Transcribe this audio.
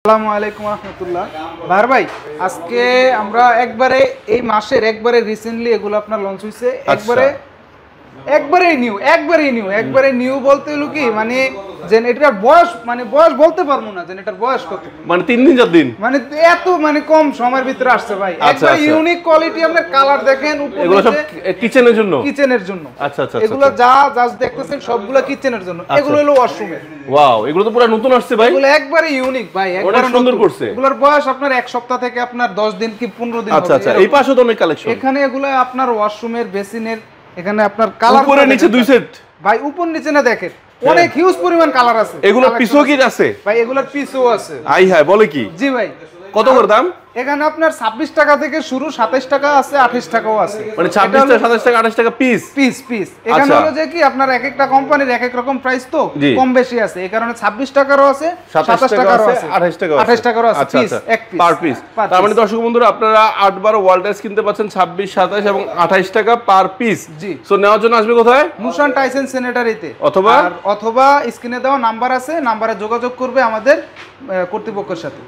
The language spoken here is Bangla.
আসসালামু আলাইকুম রাহমাতুল্লাহ। ভাই ভাই আজকে আমরা একবারে এই মাসের একবারে রিসেন্টলি এগুলো আপনার লঞ্চ হইছে, একবারে নিউ বলতে হলো কি মানে জেনারেটর বয়স মানে বয়স বলতে পারবো না, জেনারেটর বয়স কত মানে 3 দিন 4 দিন মানে এত মানে কম সময়ের ভিতরে আসছে ভাই। একবারে ইউনিক কোয়ালিটি, আপনার কালার দেখেন, এগুলো সব কিচেনের জন্য আচ্ছা আচ্ছা এগুলো যা জাস্ট দেখতেছেন সবগুলো কিচেনের জন্য, এগুলো হলো ওয়াশরুমের। ওয়াও, এগুলো তো পুরো নতুন আসছে ভাই, এগুলো একবারে ইউনিক ভাই, একবারে সুন্দর করছে। এগুলোর বয়স আপনার এক সপ্তাহ থেকে আপনার 10 দিন কি 15 দিন হবে। আচ্ছা আচ্ছা, এই পাশেও তো অনেক কালেকশন। এখানে এগুলো আপনার ওয়াশরুমের বেসিনের, এখানে আপনার কালার উপরে নিচে দুই সেট ভাই, উপর নিচে না দেখেন অনেক হিউজ পরিমাণ কালার আছে। এগুলো পিসও কি আছে ভাই? এগুলোর পিসও আছে। আই হ্যাঁ, বলে কি? জি ভাই। কত করে দাম? এখানে আপনার 26 টাকা থেকে শুরু, 27 টাকা আছে, 28 টাকাও আছে। মানে 26 টাকা, 27 টাকা, 28 টাকা পিস পিস। এখানে হলো যে কি আপনার এক একটা কোম্পানির এক এক রকম প্রাইস তো কম বেশি আছে, এই কারণে 26 টাকারও আছে, 27 টাকারও আছে, 28 টাকারও আছে পিস, এক পিস পার পিস। তার মানে দর্শক বন্ধুরা আপনারা 8-12 ওয়ালটাস কিনতে পাচ্ছেন 26, 27 এবং 28 টাকা পার পিস। জি। সো নেওয়ার জন্য আসবে কোথায়? মুশান টাইসন স্যানিটারিতে, অথবা স্ক্রিনে দেওয়া নাম্বার আছে, নাম্বারে যোগাযোগ করবে আমাদের কর্তৃপক্ষের সাথে।